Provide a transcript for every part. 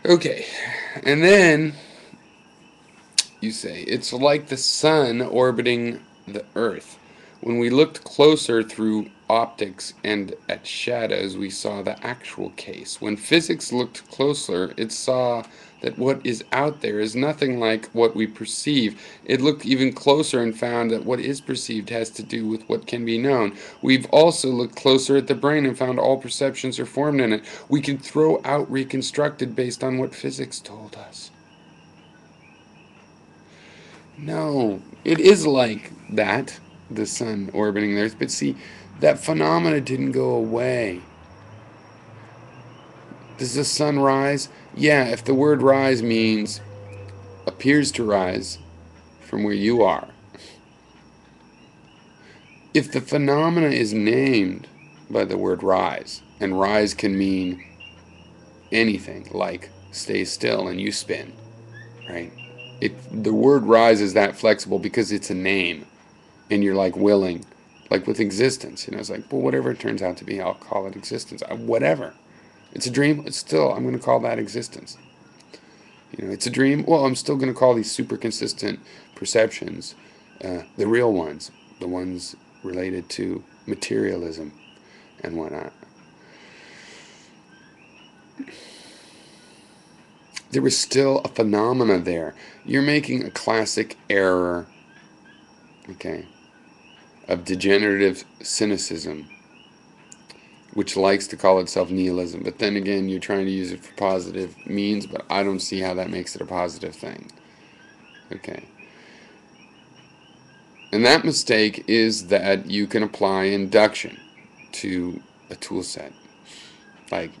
Okay, and then you say it's like the sun orbiting the earth. When we looked closer through optics and at shadows, we saw the actual case. When physics looked closer, it saw that what is out there is nothing like what we perceive. It looked even closer and found that what is perceived has to do with what can be known. We've also looked closer at the brain and found all perceptions are formed in it. We can throw out reconstructed based on what physics told us. No, it is like that, the sun orbiting the Earth. But see, that phenomena didn't go away. Does the sun rise? Yeah, if the word rise means appears to rise from where you are. If the phenomena is named by the word rise, and rise can mean anything, like stay still and you spin, right? The word rise is that flexible because it's a name, and you're like willing, like with existence, it's like, well, whatever it turns out to be, I'll call it existence. Whatever, it's a dream, it's still, I'm going to call that existence. It's a dream, well, I'm still going to call these super consistent perceptions the real ones, the ones related to materialism and whatnot. There was still a phenomena there. You're making a classic error, okay, of degenerative cynicism, which likes to call itself nihilism. But then again, you're trying to use it for positive means, but I don't see how that makes it a positive thing. Okay. And that mistake is that you can apply induction to a tool set. Like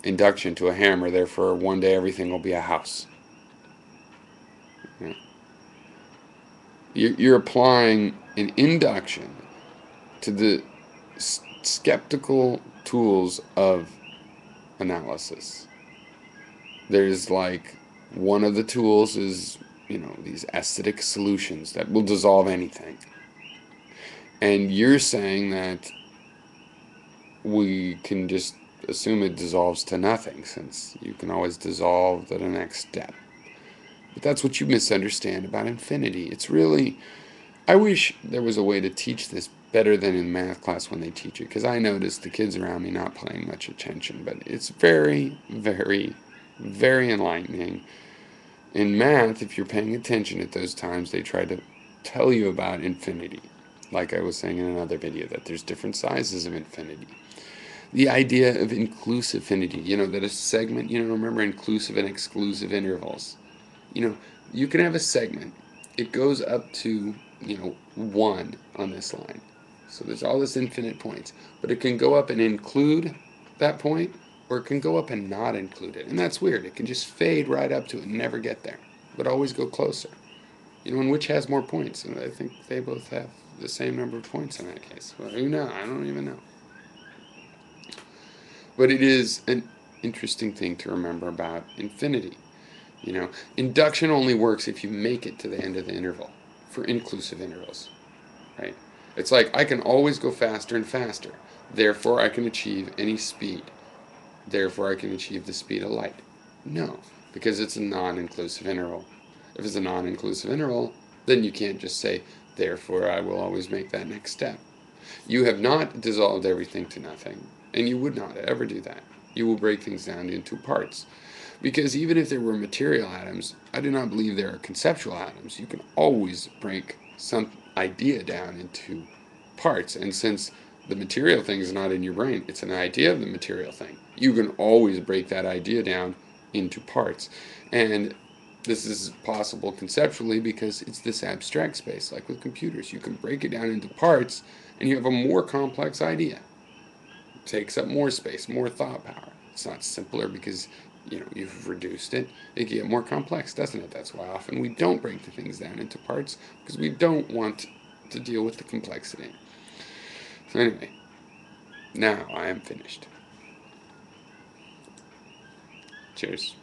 induction to a hammer, therefore one day everything will be a house. You're applying an induction to the skeptical tools of analysis. There's like one of the tools is, these acidic solutions that will dissolve anything. And you're saying that we can just assume it dissolves to nothing since you can always dissolve to the next step. But that's what you misunderstand about infinity. It's really, I wish there was a way to teach this better than in math class when they teach it, because I noticed the kids around me not paying much attention, but it's very, very, very enlightening. In math, if you're paying attention at those times, they try to tell you about infinity. Like I was saying in another video, that there's different sizes of infinity. The idea of inclusivinity, that a segment, remember inclusive and exclusive intervals. You can have a segment. It goes up to, 1 on this line. So there's all this infinite points. But it can go up and include that point, or it can go up and not include it. And that's weird. It can just fade right up to it and never get there, but always go closer. And which has more points? And I think they both have the same number of points in that case. Well, who knows? I don't even know. But it is an interesting thing to remember about infinity. Induction only works if you make it to the end of the interval for inclusive intervals, right? It's like I can always go faster and faster. Therefore, I can achieve any speed. Therefore, I can achieve the speed of light. No, because it's a non-inclusive interval. If it's a non-inclusive interval, then you can't just say, therefore, I will always make that next step. You have not dissolved everything to nothing, and you would not ever do that. You will break things down into parts. Because even if there were material atoms, I do not believe there are conceptual atoms. You can always break some idea down into parts. And since the material thing is not in your brain, it's an idea of the material thing. You can always break that idea down into parts. And this is possible conceptually because it's this abstract space, like with computers. You can break it down into parts and you have a more complex idea. It takes up more space, more thought power. It's not simpler because you've reduced it. It can get more complex, doesn't it? That's why often we don't break the things down into parts, because we don't want to deal with the complexity. So anyway, now I am finished. Cheers.